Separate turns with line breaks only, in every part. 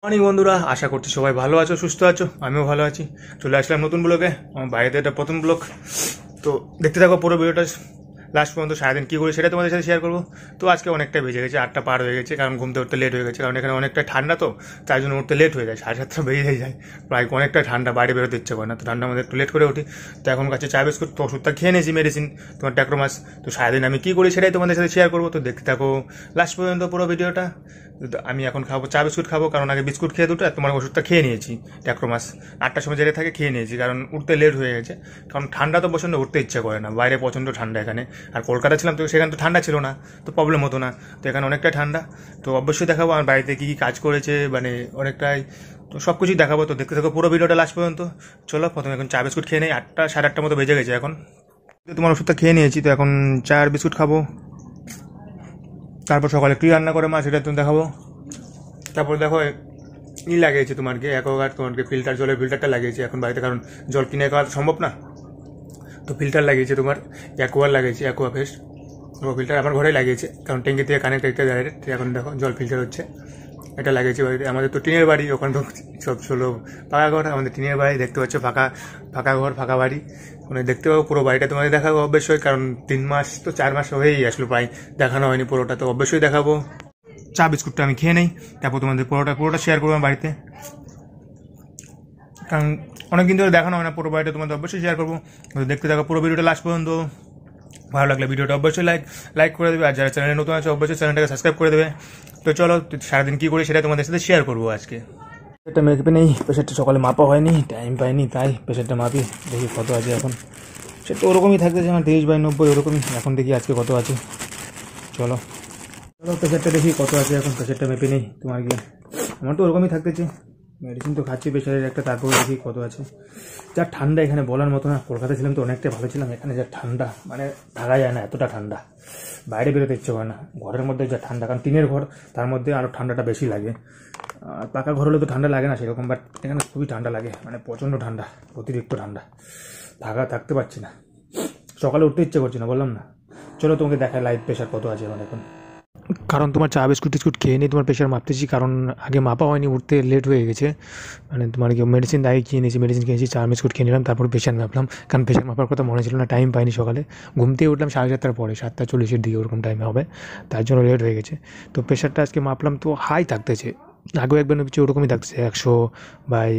অনেক বন্ধুরা, আশা করছি সবাই ভালো আছো, সুস্থ আছো। আমিও ভালো আছি। চলে আসলাম নতুন ব্লগে। আমার বাড়িতে এটা প্রথম ব্লগ। তো দেখতে থাকো পুরো ভিডিওটা লাস্ট পর্যন্ত। সারাদিন কী করি সেটা তোমাদের সাথে শেয়ার করবো। তো আজকে অনেকটা বেজে গেছে, 8টা পার হয়ে গেছে, কারণ ঘুমতে উঠতে লেট হয়ে গেছে। কারণ এখানে অনেকটা ঠান্ডা, তো তাই জন্য উঠতে লেট হয়ে যায়। 7:30 বেরিয়ে যায় প্রায়। অনেকটা ঠান্ডা, বাইরে বেরোতে ইচ্ছে করে না, তো ঠান্ডার মধ্যে একটু লেট করে উঠি। তো এখন কাছে চা বিস্কুট, তো ওষুধটা খেয়ে নিয়েছি, মেডিসিন, তোমার ট্যাক্রোমাস। তো সারাদিন আমি কী করি সেটাই তোমাদের সাথে শেয়ার করবো। তো দেখতে থাকো লাস্ট পর্যন্ত পুরো ভিডিওটা। আমি এখন খাবো চা বিস্কুট খাবো, কারণ আগে বিস্কুট খেয়ে দুটো, তোমার ওষুধটা খেয়ে নিয়েছি ট্যাক্রোমাস। 8টার সময় যেটা থাকে খেয়ে নিয়েছি, কারণ উঠতে লেট হয়ে গেছে। কারণ ঠান্ডা তো প্রচণ্ড, উঠতে ইচ্ছা করে না, বাইরে প্রচণ্ড ঠান্ডা এখানে। আর কলকাতা ছিলাম তো সেখানে তো ঠান্ডা ছিল না, তো প্রবলেম হতো না। তো এখানে অনেকটা ঠান্ডা। তো অবশ্যই দেখাবো আমার বাড়িতে কী কী কাজ করেছে, মানে অনেকটাই। তো সব কিছুই দেখাবো। তো দেখতে থাকো পুরো ভিডিওটা লাস্ট পর্যন্ত। চলো প্রথমে এখন চা বিস্কুট খেয়ে নেই। 8টা, 8:30 মতো বেজে গেছে এখন। তোমার ওষুধটা খেয়ে নিয়েছি, তো এখন চা আর বিস্কুট খাবো। তারপর সকালে কী রান্না করে মা সেটা তুমি দেখাবো। তারপর দেখো লাগিয়েছে তোমাকে অ্যাকোয়াগার্ড, তোমাকে ফিল্টার, জলের ফিল্টারটা লাগিয়েছে এখন বাড়িতে, কারণ জল কিনে খাওয়া সম্ভব না। তো ফিল্টার লাগিয়েছে তোমার, অ্যাকোয়ার লাগিয়েছে, অ্যাকোয়া ফেস্ট। ও ফিল্টার আমার ঘরেই লাগিয়েছে, কারণ ট্যাঙ্কি থেকে কানেক্ট একটা ডাইরেক্ট। এখন দেখো জল ফিল্টার হচ্ছে, এটা লাগিয়েছে বাড়িতে। আমাদের তো টিনের বাড়ি, ওখানে তো সব ছিল পাকা ঘর, আমাদের টিনের বাড়ি। দেখতে পাচ্ছ ফাঁকা ফাঁকা ঘর, ফাঁকা বাড়ি। মানে দেখতে পাবো পুরো বাড়িটা, তোমাদের দেখাবো অবশ্যই, কারণ 3 মাস তো 4 মাস হয়েই আসলো প্রায়, দেখানো হয়নি পুরোটা। তো অবশ্যই দেখাবো। চা বিস্কুটটা আমি খেয়ে নেই, তারপর তোমাদের পুরোটা শেয়ার করবো বাড়িতে, কারণ অনেকদিন ধরে দেখানো হয় না পুরো বাড়িটা, তোমাদের অবশ্যই শেয়ার করবো। দেখতে থাকো পুরো ভিডিওটা লাস্ট পর্যন্ত। ভালো লাগলে ভিডিওটা অবশ্যই লাইক করে দেবে, আর যারা চ্যানেলে নতুন আছে অবশ্যই চ্যানেলটাকে সাবস্ক্রাইব করে দেবে। তো চলো সারাদিন কী করি সেটা তোমাদের সাথে শেয়ার করবো আজকে। প্রেশারটা মেপে নেই, প্রেশারটা সকালে মাপা হয়নি, টাইম পাইনি, তাই প্রেশারটা মাপি, দেখি কত আছে এখন। সেটা ওরকমই থাকতেছে আমার 23/90 ওরকমই। এখন দেখি আজকে কত আছে। চলো প্রেশারটা দেখি কত আছে এখন। প্রেশারটা মেপে নেই তোমার গিয়ে, আমার তো ওরকমই থাকতেছে। মেডিসিন তো খাচ্ছি প্রেশারের একটা, তারপরে দেখি কত আছে। যা ঠান্ডা এখানে বলার মতো না। কলকাতা ছিলাম তো অনেকটাই ভালো ছিলাম, এখানে যা ঠান্ডা, মানে থাকা যায় না, এতটা ঠান্ডা। বাইরে বেরোতে ইচ্ছে করে না, ঘরের মধ্যে যা ঠান্ডা, কারণ টিনের ঘর, তার মধ্যে আরও ঠান্ডাটা বেশি লাগে। আর পাকা ঘর হলে তো ঠান্ডা লাগে না সেরকম, বাট এখানে খুবই ঠান্ডা লাগে, মানে প্রচণ্ড ঠান্ডা, অতিরিক্ত ঠান্ডা। থাকতে পারছি না, সকালে উঠতে ইচ্ছে করছে না, বললাম না। চলো তোমাকে দেখায় লাইভ প্রেশার কত আছে এখন। কারণ তোমার চা বিস্কুট টিস্কুট খেয়ে নিয়ে তোমার প্রেশার মাপতেছি, কারণ আগে মাপা হয়নি, উঠতে লেট হয়ে গেছে। মানে তোমার কি মেডিসিন আগে খেয়ে নিয়েছি, মেডিসিন খেয়েছি, চা বিস্কুট খেয়ে নিলাম, তারপর প্রেশার মাপলাম। কারণ প্রেশার মাপার কথা মনে ছিল না, টাইম পাইনি সকালে। ঘুম থেকে উঠলাম 7:30 পরে, 7:40 দিকে ওরকম টাইমে হবে, তার জন্য লেট হয়ে গেছে। তো প্রেশারটা আজকে মাপলাম, তো হাই থাকতেছে। আগেও একবার মেপেছি, ওরকমই থাকতেছে 100 বাই,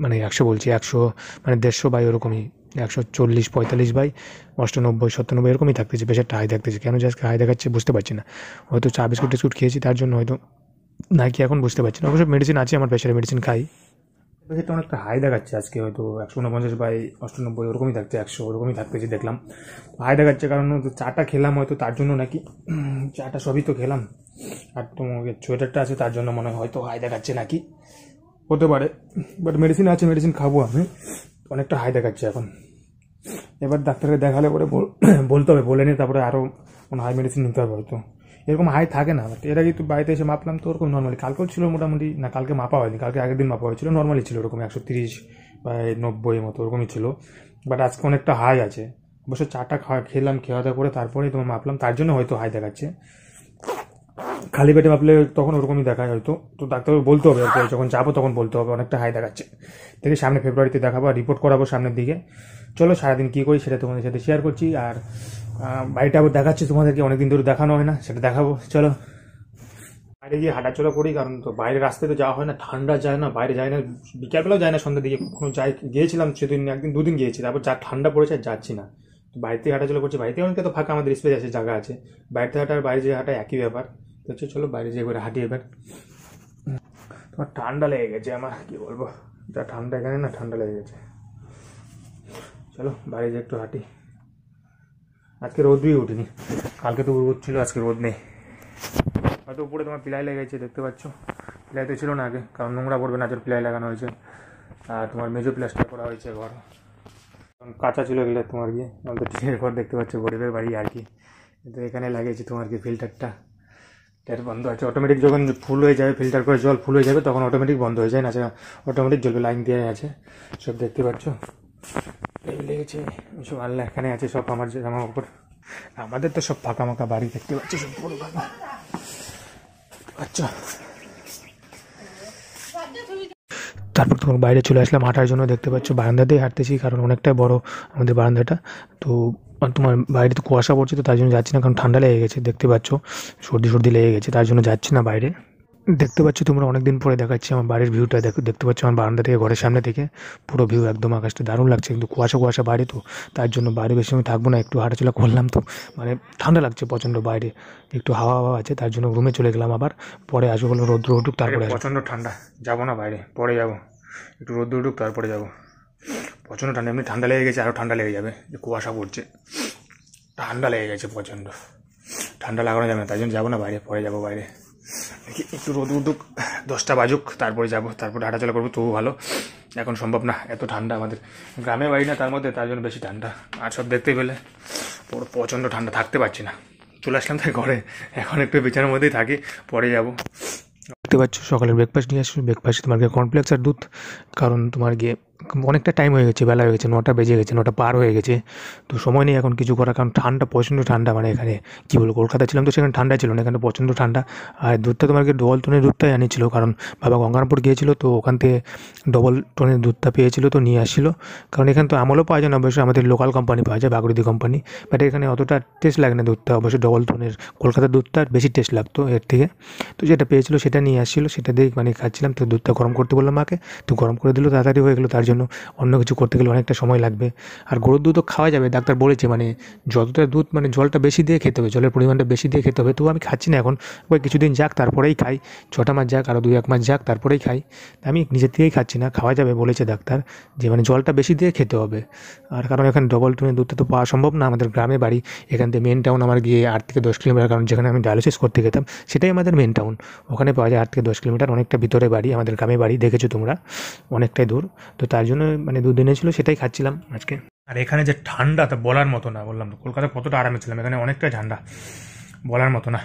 মানে 100 বলছি 100, মানে 150 বাই ওরকমই, 140, 45 বাই 98, 97 এরকমই থাকতেছে। প্রেশারটা হাই থাকতেছে, কেন যে আজকে হাই দেখাচ্ছে বুঝতে পারছি না। হয়তো চা বিস্কুট টিস্কুট খেয়েছি তার জন্য, হয়তো নাকি এখন বুঝতে পারছি না। অবশ্য মেডিসিন আছে আমার, প্রেশারের মেডিসিন খাই। প্রেশারটা অনেকটা হাই দেখাচ্ছে আজকে, হয়তো 149/98 ওরকমই থাকছে, 100 ওরকমই থাকতেছে দেখলাম। হাই দেখাচ্ছে কারণ চাটা খেলাম হয়তো, তার জন্য নাকি। চাটা সবই তো খেলাম, আর তোমাকে সোয়েটারটা আছে তার জন্য মনে হয় হয়তো হাই দেখাচ্ছে নাকি, হতে পারে। বাট মেডিসিন আছে, মেডিসিন খাবো আমি। অনেকটা হাই দেখাচ্ছে এখন। এবার ডাক্তারকে দেখালে পরে বলতে হবে, বলে নিয়ে তারপরে আরও কোনো হাই মেডিসিন নিতে হবে হয়তো। এরকম হাই থাকে না, বাট এর আগে তো বাড়িতে এসে মাপলাম তো ওরকম নর্মালি। কালকেও ছিল মোটামুটি, না কালকে মাপা হয়নি, কালকে আগের দিন মাপা হয়েছিল, নর্মালি ছিল ওরকম 130/90 মতো ওরকমই ছিল। বাট আজকে অনেকটা হাই আছে। অবশ্য চাটা খেলাম, খাওয়া দাওয়া করে তারপরেই তোমার মাপলাম, তার জন্য হয়তো হাই দেখাচ্ছে। খালি পেটে মাপলে তখন ওরকমই দেখায় হয়তো। তো ডাক্তারবাবু বলতে হবে, যখন যাবো তখন বলতে হবে অনেকটা হাই দেখাচ্ছে। দেখি সামনে ফেব্রুয়ারিতে দেখাবো, আর রিপোর্ট করাবো সামনের দিকে। চলো সারাদিন কী করি সেটা তোমাদের সাথে শেয়ার করছি, আর বাড়িটা আবার দেখাচ্ছি তোমাদেরকে, অনেকদিন ধরে দেখানো হয় না, সেটা দেখাবো। চলো বাইরে গিয়ে হাঁটাচলা করি, কারণ তো বাইরে রাস্তায় তো যাওয়া হয় না, ঠান্ডা যায় না, বাইরে যায় না, বিকালবেলাও যায় না, সন্ধ্যার দিকে কখনো গিয়েছিলাম সেদিন, একদিন দুদিন গিয়েছি, তারপর যা ঠান্ডা পড়েছে আর যাচ্ছি না। তো বাড়িতে হাঁটাচলা করছি, বাড়িতে অনেক তো ফাঁকা, আমাদের স্পেস আছে, জায়গা আছে। বাড়িতে হাঁটা আর বাইরে যে হাঁটা একই ব্যাপার। তো হচ্ছে চলো বাইরে যেয়ে করে হাঁটি এবার। তোমার ঠান্ডা লেগে গেছে আমার, কি বলবো, যা ঠান্ডা এখানে না, ঠান্ডা লেগে গেছে। চলো বাইরে যেয়ে একটু হাঁটি। আজকে রোদই উঠিনি, কালকে তো রোদ ছিল, আজকে রোদ নেই। হয়তো উপরে তোমার প্লাই লেগেছে, দেখতে পাচ্ছ। প্লাই তো ছিল না আগে, কারণ নোংরা পড়বে না, প্লাই লাগানো হয়েছে। আর তোমার মেজো প্লাস্টার করা হয়েছে ঘর, কারণ কাঁচা ছিল এগুলো তোমার গিয়ে। আমাদের টিনের ঘর দেখতে পাচ্ছ, গরিবের বাড়ি আর কি। কিন্তু এখানে লাগিয়েছি তোমার কি ফিল্টারটা, ট্যাপ বন্ধ আছে অটোমেটিক। যখন ফুল হয়ে যাবে, ফিল্টার করে জল ফুল হয়ে যাবে, তখন অটোমেটিক বন্ধ হয়ে যায় না, অটোমেটিক জ্বলবে, লাইন দেওয়া আছে সব, দেখতে পাচ্ছ। লেগেছে সব, আল্লাহ এখানে আছে সব আমার জামা কাপড়। আমাদের তো সব ফাঁকা মাকা বাড়ি, দেখতে পাচ্ছ সব পুরো ফাঁকা। আচ্ছা তারপর তোমার বাইরে চলে আসলাম হাঁটার জন্য। দেখতে পাচ্ছ বারান্দাতেই হাঁটতেছি, কারণ অনেকটাই বড় আমাদের বারান্দাটা। তো আর তোমার বাইরে তো কুয়াশা পড়ছে, তো তার জন্য যাচ্ছি না, কারণ ঠান্ডা লেগে গেছে। দেখতে পাচ্ছ সর্দি সর্দি লেগে গেছে, তার জন্য যাচ্ছি না বাইরে। দেখতে পাচ্ছ তোমরা অনেকদিন পরে দেখাচ্ছি আমার বাড়ির ভিউটা। দেখতে পাচ্ছ আমার বারান্দা থেকে, ঘরের সামনে থেকে পুরো ভিউ একদম আকাশটা দারুণ লাগছে, কিন্তু কুয়াশা কুয়াশা বাইরে, তো তার জন্য বাইরে বেশি সময় থাকবো না, একটু হাঁটাচলা করলাম। তো মানে ঠান্ডা লাগছে প্রচণ্ড, বাইরে একটু হাওয়া হাওয়া আছে, তার জন্য রুমে চলে গেলাম। আবার পরে আসবো, বললো রোদ্র উঠুক তারপরে আসবো। প্রচণ্ড ঠান্ডা, যাবো না বাইরে, পরে যাবো, একটু রোদ্র উঠুক তারপরে যাবো। প্রচণ্ড ঠান্ডা, এমনি ঠান্ডা লেগে গেছে, আরও ঠান্ডা লেগে যাবে, যে কুয়াশা পড়ছে, ঠান্ডা লেগে গেছে প্রচণ্ড। ঠান্ডা লাগানো যাবে না, তাই জন্য যাবো না বাইরে, পরে যাবো বাইরে। দেখি একটু রোদ উঠুক, 10টা বাজুক, তারপরে যাবো, তারপরে হাঁটাচলা করবো, তবু ভালো। এখন সম্ভব না, এত ঠান্ডা আমাদের গ্রামে বাড়ি না, তার মধ্যে তার জন্য বেশি ঠান্ডা। আর সব দেখতেই পেলে পুরো প্রচণ্ড ঠান্ডা, থাকতে পারছি না। চলে আসলাম তাই ঘরে, এখন একটু বিছানার মধ্যেই থাকি, পরে যাবো। দেখতে পাচ্ছ সকালের ব্রেকফাস্ট নিয়ে আসছো। ব্রেকফাস্টে তোমার গিয়ে কর্নফ্লেক্স আর দুধ, কারণ তোমার গিয়ে অনেকটা টাইম হয়ে গেছে, বেলা হয়ে গেছে, 9টা বেজে গেছে, 9টা পার হয়ে গেছে। তো সময় নেই এখন কিছু করার, কারণ ঠান্ডা, প্রচণ্ড ঠান্ডা। মানে এখানে কী বলবো, কলকাতা ছিলাম তো সেখানে ঠান্ডা ছিল না, এখানে প্রচণ্ড ঠান্ডা। আর দুধটা তোমার গিয়ে ডবল টোনের দুধটাই আনিয়েছিল, কারণ বাবা গঙ্গারামপুর গিয়েছিলো, তো ওখান থেকে ডবল টোনের দুধটা পেয়েছিল, তো নিয়ে আসছিলো। কারণ এখানে তো আমলও পাওয়া যায় না, অবশ্যই আমাদের লোকাল কোম্পানি পাওয়া যায়, বাগরুদি কোম্পানি, বাট এখানে অতটা টেস্ট লাগে না দুধটা। অবশ্যই ডবল টোনের কলকাতার দুধটা বেশি টেস্ট লাগতো এর থেকে। তো যেটা পেয়েছিলো সেটা নিয়ে আসছিলো, সেটা দিয়ে মানে খাচ্ছিলাম। তো দুধটা গরম করতে বললাম মাকে, তো গরম করে দিল, তাড়াতাড়ি হয়ে গেলো। তার জন্য অন্য কিছু করতে গেলে অনেকটা সময় লাগবে। আর গরুর দুধও খাওয়া যাবে, ডাক্তার বলেছে, মানে যতটা দুধ, মানে জলটা বেশি দিয়ে খেতে হবে, জলের পরিমাণটা বেশি দিয়ে খেতে হবে। তো আমি খাচ্ছি না এখন, ওই কিছুদিন যাক তারপরেই খাই, 6টা মাস যাক, আরও 2-1 মাস যাক, তারপরেই খাই। আমি নিজের থেকেই খাচ্ছি না, খাওয়া যাবে বলেছে ডাক্তার, যে মানে জলটা বেশি দিয়ে খেতে হবে। আর কারণ এখানে ডবল টোনের দুধটা তো পাওয়া সম্ভব না, আমাদের গ্রামে বাড়ি, এখান থেকে মেন টাউন আমার গিয়ে 8 থেকে 10 কিলোমিটার, কারণ যেখানে আমি ডায়ালিসিস করতে যেতাম সেটাই আমাদের মেন টাউন, ওখানে পাওয়া যায় 8 থেকে 10 কিলোমিটার, অনেকটা ভিতরে বাড়ি, আমাদের গ্রামে বাড়ি, দেখেছো তোমরা, অনেকটাই দূর। তো তার জন্য মানে দুধ এনেছিল, সেটাই খাচ্ছিলাম আজকে। আর এখানে যে ঠান্ডা, তা বলার মতো না, বললাম তো কলকাতায় কতটা আরামে ছিলাম, এখানে অনেকটাই ঠান্ডা, বলার মতো না।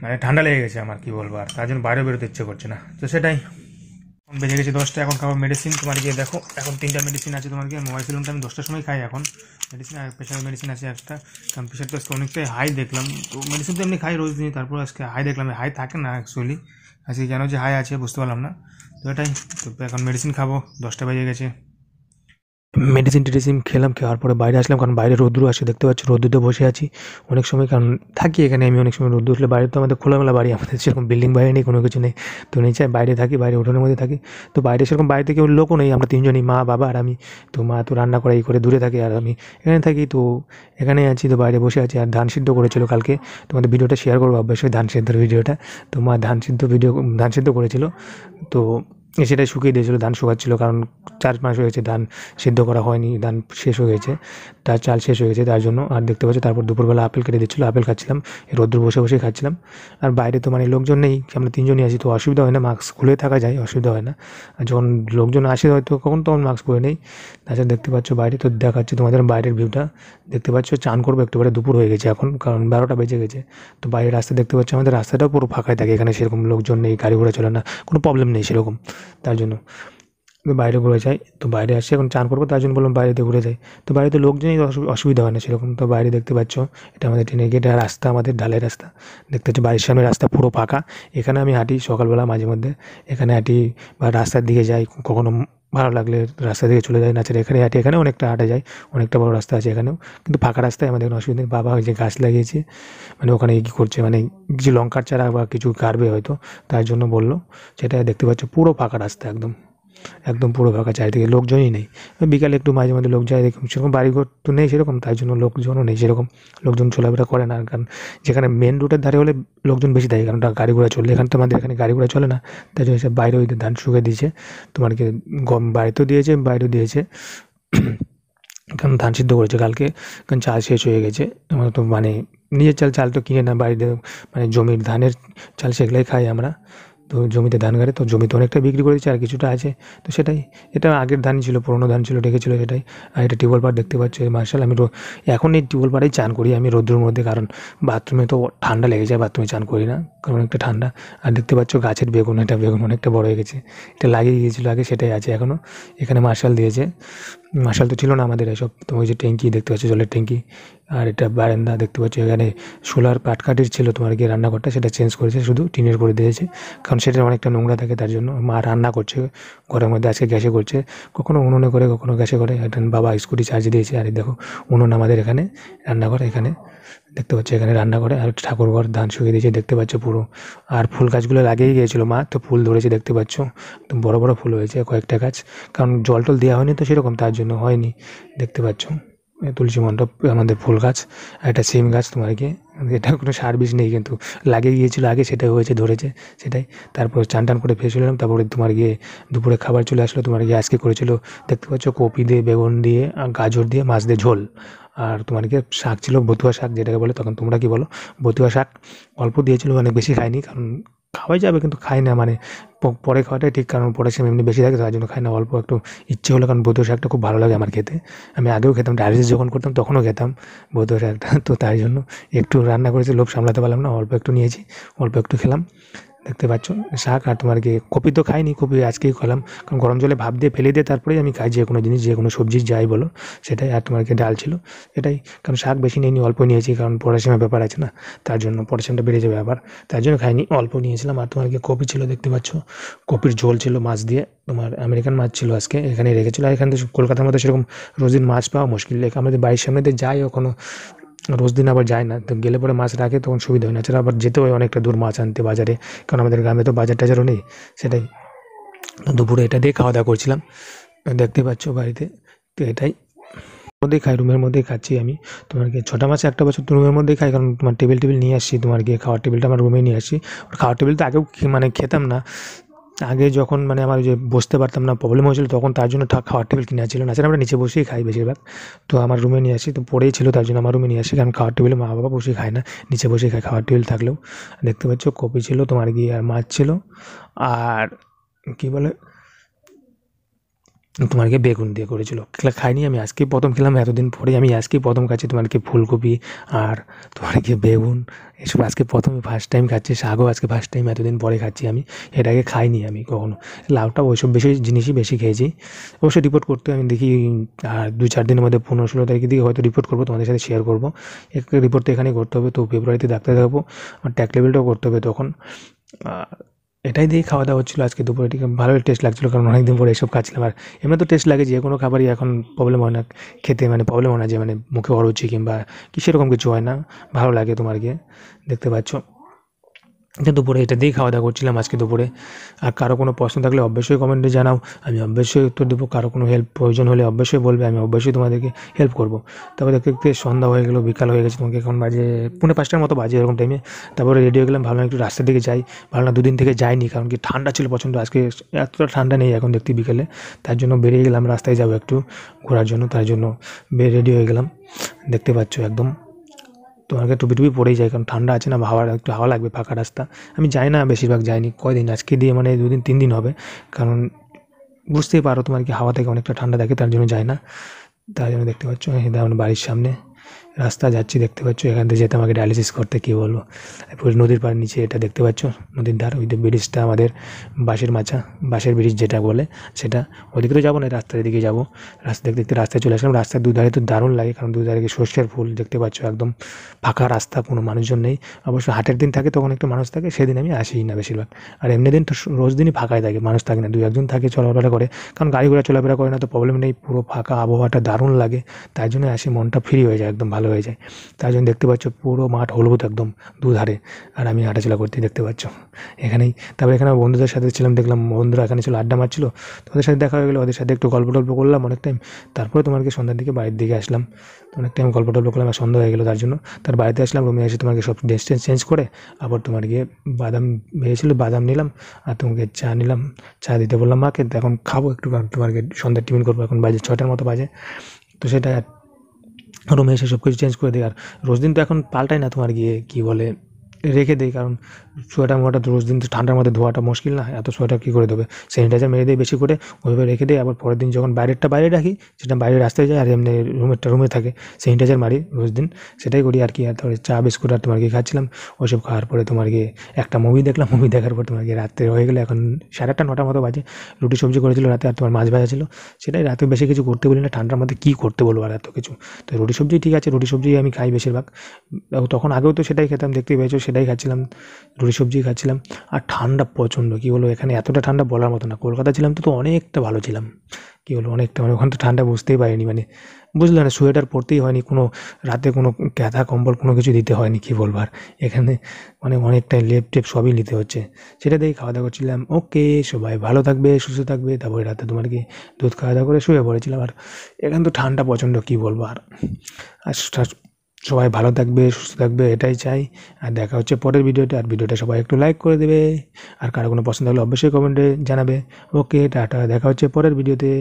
মানে ঠান্ডা লেগে গেছে আমার, কি বলবো, আর তার জন্য বাইরে বেরোতে ইচ্ছে করছে না। তো সেটাই, এখন বেজে গেছে 10টা, এখন খাবো মেডিসিন। তোমার গিয়ে দেখো এখন 3টা মেডিসিন আছে তোমার গিয়ে। মোবাইল সিলিংটা আমি 10টার সময় খাই এখন মেডিসিন, আর প্রেশারের মেডিসিন আছে একটা, কারণ প্রেশারটা আজকে অনেকটাই হাই দেখলাম। তো মেডিসিন তো এমনি খাই রোজ দিনই, তারপর আজকে হাই দেখলাম, হাই থাকে না অ্যাকচুয়ালি, আজকে কেন যে হাই আছে বুঝতে পারলাম না। তো এটাই, তো এখন মেডিসিন খাবো, 10টা বেজে গেছে। মেডিসিন টেডিসিন খেলাম, খাওয়ার পরে বাইরে আসলাম, কারণ বাইরে রোদ্দুর আসে। দেখতে পাচ্ছি রোদ্দুরে বসে আছি অনেক সময়, কারণ থাকি এখানে আমি অনেক সময়। রোদ্দুর উঠলে বাইরে, তো আমাদের খোলামেলা বাড়ি, আমাদের সেরকম বিল্ডিং বাইরে নেই, কোনো কিছু নেই, তো নিচে বাইরে থাকি, বাইরে উঠোনের মধ্যে থাকি। তো বাইরে সেরকম বাইরে কেউ লোকও নেই, আমরা 3জনই, মা বাবা আর আমি। তো মা তো রান্না করে এই করে দূরে থাকে, আর আমি এখানে থাকি। তো এখানে আছি, তো বাইরে বসে আছি। আর ধান সিদ্ধ করেছিল কালকে, তোমাদের ভিডিওটা শেয়ার করবো অবশ্যই, ধান সিদ্ধর ভিডিওটা। তো মা ধান সিদ্ধ করেছিল, তো সেটাই শুকিয়ে দিয়েছিলো, ধান শুকাচ্ছিলো, কারণ 4 মাস হয়েছে ধান সিদ্ধ করা হয়নি, ধান শেষ হয়ে গেছে, তার চাল শেষ হয়ে গেছে, তার জন্য। আর দেখতে পাচ্ছি তারপর দুপুরবেলা আপেল কেটে দিচ্ছিলো, আপেল খাচ্ছিলাম, এই রোদ্দুর বসে বসে খাচ্ছিলাম। আর বাইরে তো মানে লোকজন নেই, আমরা 3জনই আছি, তো অসুবিধা হয় না, মাস্ক খুলে থাকা যায়, অসুবিধা হয় না। আর যখন লোকজন আসে হয়তো কখন, তখন মাস্ক পরে নেই। তাছাড়া দেখতে পাচ্ছ বাইরে, তো দেখাচ্ছি তোমাদের বাইরের ভিউটা। দেখতে পাচ্ছ চান করবো একটু পরে, দুপুর হয়ে গেছে এখন, কারণ 12টা বেজে গেছে। তো বাইরের রাস্তা দেখতে পাচ্ছ, আমাদের রাস্তাটাও পুরো ফাঁকাই থাকে, এখানে সেরকম লোকজন নেই, গাড়ি ঘোড়া চলে না, কোনো প্রবলেম নেই সেরকম। তার জন্য বাইরে ঘুরে যাই। তো বাইরে আসছি, এখন চান করবো, তার জন্য বললাম বাইরেতে ঘুরে যাই। তো বাড়িতে লোকজনই, অসুবিধা হয় না সেরকম। তো বাইরে দেখতে পাচ্ছ, এটা আমাদের ট্রেনের গেট, আর রাস্তা আমাদের ঢালাই রাস্তা। দেখতে পাচ্ছ বাড়ির সামনে রাস্তা পুরো ফাঁকা। এখানে আমি হাঁটি সকালবেলা মাঝে মধ্যে, এখানে হাঁটি বা রাস্তার দিকে যাই, কখনো ভালো লাগলে রাস্তা দিকে চলে যায়, নাচের এখানে হাঁটি, এখানে অনেকটা হাঁটা যায়, অনেকটা বড় রাস্তা আছে এখানেও, কিন্তু ফাঁকা রাস্তায় আমাদের কোনো অসুবিধা নেই। বাবা ওই যে গাছ লাগিয়েছে, মানে ওখানে কী করছে, মানে কিছু লঙ্কার চারা বা কিছু কাটবে হয়তো, তার জন্য বললো। সেটা দেখতে পাচ্ছ পুরো ফাঁকা রাস্তা, একদম একদম পুরো ফাঁকা, চারিদিকে লোকজনই নেই। বিকালে একটু মাঝে মধ্যে লোক যায়, দেখুন সেরকম বাড়িঘর তো নেই সেরকম, তাই জন্য লোকজনও নেই সেরকম, লোকজন চলাফেরা করে না। কারণ যেখানে মেন রুটের ধারে হলে লোকজন বেশি থাকে, কারণ গাড়ি ঘোড়া চললে, এখানে তো আমাদের এখানে গাড়ি ঘোড়া চলে না, তাই জন্য সব বাইরে ওইদের ধান শুকিয়ে দিয়েছে, তোমার কি গম বাড়িতেও দিয়েছে, বাইরেও দিয়েছে। কারণ ধান সিদ্ধ করেছে কালকে, কারণ চাল শেষ হয়ে গেছে। আমরা তো মানে নিজের চাল তো কিনে না, বাড়িতে মানে জমির ধানের চাল, সেগুলোই খাই আমরা। তো জমিতে ধান গাড়ে, তো জমিতে অনেকটা বিক্রি করেছি, আর কিছুটা আছে। তো সেটাই, এটা আগের ধানই ছিল, পুরোনো ধান ছিল, রেখেছিলো সেটাই। আর এটা টিউবওয়েল পাড় দেখতে পাচ্ছ, এই মার্শাল, আমি এখন এই টিউবওয়েল পাড়েই চান করি আমি রোদ্রের মধ্যে, কারণ বাথরুমে তো ঠান্ডা লেগে যায়, বাথরুমে চান করি না, কারণ অনেকটা ঠান্ডা। আর দেখতে পাচ্ছ গাছের বেগুন, এটা বেগুন অনেকটা বড় হয়ে গেছে, এটা লাগিয়ে গিয়েছিলো আগে, সেটাই আছে এখনও। এখানে মার্শাল দিয়েছে,
মার্শাল তো ছিল না আমাদের এসব। তো ওই যে ট্যাঙ্কি দেখতে পাচ্ছ, জলের ট্যাঙ্কি, আর এটা বারান্দা দেখতে পাচ্ছ। এখানে সোলার পাটকাঠির ছিল তোমার গিয়ে রান্নাঘরটা, সেটা চেঞ্জ করেছে, শুধু টিনের করে দিয়েছে, কারণ সেটা অনেকটা নোংরা থাকে, তার জন্য মা রান্না করছে ঘরের মধ্যে, আজকে গ্যাসে করছে, কখনো উনুনে করে কখনো গ্যাসে করে। এটা বাবা স্কুটি চার্জ দিয়েছে। আর এই দেখো উনুন আমাদের এখানে, রান্নাঘর এখানে দেখতে পাচ্ছ, এখানে রান্না করে। আর ঠাকুরঘর ধান শুকিয়ে দিয়েছে দেখতে পাচ্ছ পুরো। আর ফুল গাছগুলো লাগিয়ে গিয়েছিল মা, তো ফুল ধরেছে দেখতে পাচ্ছ, একদম বড় বড় ফুল হয়েছে কয়েকটা গাছ, কারণ জল টল দেওয়া হয়নি তো সেরকম, তার জন্য হয়নি দেখতে পাচ্ছ। তুলসী মণ্ডপ, আমাদের ফুল গাছ, আর একটা সিম গাছ তোমার গিয়ে, এটা কোনো সার বীজ নেই কিন্তু লাগিয়ে গিয়েছিল আগে, সেটাই হয়েছে, ধরেছে সেটাই। তারপর চান টান করে ফ্রেশ হলাম, তারপরে তোমার গিয়ে দুপুরে খাবার চলে আসলো। তোমার গিয়ে আজকে করেছিল দেখতে পাচ্ছ কপি দিয়ে, বেগুন দিয়ে, আর গাজর দিয়ে, মাছ দিয়ে ঝোল। আর তোমার গিয়ে শাক ছিল, বতুয়া শাক যেটাকে বলে, তখন তোমরা কি বলো, বতুয়া শাক। অল্প দিয়েছিল, অনেক বেশি খাইনি, কারণ খাওয়াই যাবে কিন্তু খাই না, মানে পরে খাওয়াটাই ঠিক, কারণ পরে সে এমনি বেশি থাকে, তার জন্য খাই না। অল্প একটু ইচ্ছে হলো, কারণ বতুয়া শাকটা খুব ভালো লাগে আমার খেতে। আমি আগেও খেতাম, ডায়ালিসিস যখন করতাম তখনও খেতাম বতুয়া শাকটা। তো তাই জন্য একটু রান্না করেছি, লোভ সামলাতে পারলাম না, অল্প একটু নিয়েছি, অল্প একটু খেলাম দেখতে পাচ্ছ। শাক আর তোমার কি কপি তো খাইনি, কপি আজকেই খেলাম, কারণ গরম জলে ভাপ দিয়ে ফেলে দিয়ে তারপরেই আমি খাই যে কোনো জিনিস, যে কোনো সবজি যাই বলো সেটাই। আর তোমার কি ডাল ছিল এটাই, কারণ শাক বেশি নিইনি, অল্প নিয়েছি, কারণ পড়াশোনার ব্যাপার আছে না, তার জন্য পড়াশোনাটা বেড়ে যাবে আবার, তার জন্য খাইনি, অল্প নিয়েছিলাম। আর তোমার কি কপি ছিল দেখতে পাচ্ছ, কপির ঝোল ছিল মাছ দিয়ে, তোমার আমেরিকান মাছ ছিল আজকে, এখানে রেখেছিল। আর এখানে তো কলকাতার মধ্যে সেরকম রোজ দিন মাছ পাওয়া মুশকিল, আমাদের বাড়ির সামনে দিয়ে যাই কখনো, রোজ দিন আবার যায় না, তো গেলে পরে মাছ রাখে, তখন সুবিধা হয় না, এছাড়া আবার যেতে হয় অনেকটা দূর মাছ আনতে বাজারে, কারণ আমাদের গ্রামে তো বাজার টাজারও নেই, সেটাই। তো দুপুরে এটা দিয়ে খাওয়া দাওয়া করছিলাম দেখতে পাচ্ছ বাড়িতে। তো এটাই মধ্যেই খাই, রুমের মধ্যেই খাচ্ছি আমি। তোমার কি 6টা মাসে 1টা বছর তো রুমের মধ্যেই খাই, কারণ তোমার টেবিল নিয়ে আসছি, তোমার গিয়ে খাওয়ার টেবিলটা আমার রুমে নিয়ে আসি। খাওয়ার টেবিল তো আগেও মানে খেতাম না, আগে যখন মানে আমার যে বসতে পারতাম না, প্রবলেম হয়েছিল, তখন তার জন্য খাওয়ার টেবিল কিনে ছিল না, আমরা নিচে বসেই খাই বেশিরভাগ। তো আমার রুমে নিয়ে আসি, তো পড়েই ছিল, তার জন্য আমার রুমে নিয়ে আসি, কারণ খাওয়ার টেবিলে মা বাবা বসে খায় না, নিচে বসেই খায় খাওয়ার টেবিল থাকলেও। দেখতে পাচ্ছ কপি ছিল তোমার গিয়ে, আর মাছ ছিল, আর কী বলে তোমার কি বেগুন দিয়ে করেছিল, খাইনি আমি, আজকেই প্রথম খেলাম, এতদিন পরে আমি আজকেই প্রথম খাচ্ছি তোমার কি ফুলকপি আর তোমার কি বেগুন, এসব আজকে প্রথমে ফার্স্ট টাইম খাচ্ছি। শাকও আজকে ফার্স্ট টাইম এতদিন পরে খাচ্ছি আমি, এর আগে খাইনি আমি কখনো। লাউটা ওইসব বেশি জিনিসই বেশি খেয়েছি। অবশ্যই রিপোর্ট করতে আমি দেখি, আর 2-4 দিনের মধ্যে 15-16 তারিখের দিকে হয়তো রিপোর্ট করবো, তোমাদের সাথে শেয়ার করবো। রিপোর্ট তো এখানেই করতে হবে, তো ফেব্রুয়ারিতে ডাক্তার দেখাবো, আর ট্যাক লেভেলটাও করতে হবে তখন। এটাই দিয়েই খাওয়া দাওয়া হচ্ছিলো আজকে দুপুরে, ঠিক ভালোই টেস্ট লাগছিলো, কারণ অনেকদিন পরে এসব খাচ্ছিলাম। আর এমনি তো টেস্ট লাগে, যে কোনো খাবারই এখন প্রবলেম হয় না খেতে, মানে প্রবলেম হয় না যে মানে মুখে অরুচি কিংবা কি সেরকম কিছু হয় না, ভালো লাগে তোমার গিয়ে দেখতে পাচ্ছ। যে দুপুরে এটা দিয়েই খাওয়া দাওয়া করছিলাম আজকে দুপুরে। আর কারো কোনো প্রশ্ন থাকলে অবশ্যই কমেন্টে জানাও, আমি অবশ্যই উত্তর দেবো। কারো কোনো হেল্প প্রয়োজন হলে অবশ্যই বলবে, আমি অবশ্যই তোমাদেরকে হেল্প করবো। তারপরে দেখতে দেখতে সন্ধ্যা হয়ে গেলো, বিকাল হয়ে গেছে, তোমাকে এখন বাজে 4:45টার মতো বাজে এরকম টাইমে। তারপরে রেডি হয়ে গেলাম, ভাবলাম একটু রাস্তার দিকে যাই, ভালো না 2 দিন থেকে যাইনি, কারণ কি ঠান্ডা ছিল প্রচণ্ড, আজকে এতটা ঠান্ডা নেই এখন দেখতে বিকেলে, তার জন্য বেরিয়ে গেলাম রাস্তায় যাবো একটু ঘোরার জন্য, তার জন্য রেডি হয়ে গেলাম দেখতে পাচ্ছ একদম। তোমাকে টুপি টুপি পরেই যাই, কারণ ঠান্ডা আছে না, একটু হাওয়া লাগবে, ফাঁকা রাস্তা। আমি যাই না, বেশিরভাগ যাইনি কয়দিন, আজকে দিয়ে মানে 2-3 দিন হবে, কারণ বুঝতেই পারো তোমার কি হাওয়া থেকে অনেকটা ঠান্ডা থাকে, তার জন্য যাই না। তার জন্য দেখতে পাচ্ছ আমার বাড়ির সামনে রাস্তা যাচ্ছি দেখতে পাচ্ছ, এখান থেকে যেতে আমাকে ডায়ালিসিস করতে, কী বলবো, পুরো নদীর পাড়ের নিচে এটা দেখতে পাচ্ছ, নদীর ধার, ওই ব্রিজটা আমাদের বাঁশের মাচা, বাঁশের ব্রিজ যেটা বলে সেটা। ওইদিকে তো যাবো না, রাস্তার দিকে যাবো। রাস্তা দেখতে দেখতে রাস্তায় চলে আসলাম, রাস্তার দুধারে তো দারুণ লাগে, কারণ দুধারে সর্ষের ফুল দেখতে পাচ্ছ, একদম ফাঁকা রাস্তা, কোনো মানুষজন নেই। অবশ্য হাটের দিন থাকে তখন একটু মানুষ থাকে, সেদিন আমি আসিই না বেশিরভাগ। আর এমনি দিন তো রোজ দিনই ফাঁকাই থাকে, মানুষ থাকে না, 2-1 জন থাকে, চলাফেরা করে, কারণ গাড়ি ঘোড়া চলাফেরা করে না, তো প্রবলেম নেই, পুরো ফাঁকা, আবহাওয়াটা দারুণ লাগে, তাই জন্য আসি, মনটা ফ্রি হয়ে যায়, একদম ভালো হয়ে যায়। তার জন্য দেখতে পাচ্ছ পুরো মাঠ হলুদ একদম দুধারে, আর আমি হাঁটাচলা করতে দেখতে পাচ্ছ এখানেই। তারপরে এখানে বন্ধুদের সাথে ছিলাম, দেখলাম বন্ধুরা এখানে ছিল, আড্ডা মারছিল, তো ওদের সাথে দেখা হয়ে গেলো, ওদের সাথে একটু গল্প টল্প করলাম অনেক টাইম। তারপরে তোমাকে সন্ধ্যার দিকে বাড়ির দিকে আসলাম, তো অনেক টাইম গল্প টল্প করলাম, আর সন্ধ্যা হয়ে গেলো, তার জন্য তার বাড়িতে আসলাম, রুমে এসে তোমাকে সব ড্রেস ট্রেস চেঞ্জ করে, আবার তোমার গিয়ে বাদাম ভেজেছিলো, বাদাম নিলাম, আর তোমাকে চা নিলাম, চা দিতে বললাম মাকে, এখন খাবো একটু, কারণ তোমাকে সন্ধ্যার টিফিন করবো, এখন বাজে 6টার মতো বাজে, তো সেটা রুমে এসে সব কিছু চেঞ্জ করে দিই। আর রোজ দিন তো এখন পাল্টাই না, তোমার গিয়ে কী বলে রেখে দিই, কারণ সোয়েটার মোটা রোজ দিন তো ঠান্ডার মধ্যে ধোয়াটা মুশকিল না, এত সোয়েটার কী করে দেবে, স্যানিটাইজার মেরে দিই বেশি করে, ওইভাবে রেখে দিই। আবার পরের দিন যখন বাইরেরটা বাইরে রাখি, সেটা বাইরে রাস্তায় যায়, আর এমনি রুমে থাকে, স্যানিটাইজার মারি রোজ দিন, সেটাই করি আর কি। আর তারপরে চা বিস্কুট আর তোমার কি খাচ্ছিলাম, ওইসব খাওয়ার পরে তোমার কি একটা মুভি দেখলাম, মুভি দেখার পর তোমার কি রাত্রে হয়ে গেলো, এখন 8:30 9টার মতো বাজে। রুটি সবজি করেছিল রাতে, আর তোমার মাছ ভাজা ছিল, সেটাই। রাতে বেশি কিছু করতে বলি না, ঠান্ডার মধ্যে কী করতে বলবো আর এত কিছু। তো রুটি সবজি ঠিক আছে, রুটি সবজি আমি খাই বেশিরভাগ, তখন আগেও তো সেটাই খেতাম, দেখতেই পেয়েছো, সেটাই খাচ্ছিলাম, রুটি সবজি খাচ্ছিলাম। আর ঠান্ডা প্রচণ্ড, কী বলবো, এখানে এতটা ঠান্ডা বলার মতো না। কলকাতা ছিলাম তো অনেকটা ভালো ছিলাম, কী বলবো, অনেকটা, মানে ওখানে তো ঠান্ডা বুঝতেই পারিনি, মানে বুঝলে না, সোয়েটার পরতেই হয়নি, কোনো রাতে কোনো কাঁথা কম্বল কোনো কিছু দিতে হয়নি, কী বলবো। আর এখানে মানে অনেকটাই লেপ টেপ সবই নিতে হচ্ছে, সেটা দিয়েই খাওয়া দাওয়া করছিলাম। ওকে, সবাই ভালো থাকবে, সুস্থ থাকবে। তারপরে রাতে তোমার কি দুধ খাওয়া দাওয়া করে শুয়ে পড়েছিলাম। আর এখানে তো ঠান্ডা প্রচণ্ড, কী বলবো। আর আর সবাই ভালো থাকবে, সুস্থ থাকবে, এটাই চাই। আর দেখা হচ্ছে পরের ভিডিওতে। আর ভিডিওটা সবাই একটু লাইক করে দেবে, আর কারো কোনো পছন্দ হলে অবশ্যই কমেন্টে জানাবে। ওকে, টাটা, দেখা হচ্ছে পরের ভিডিওতে।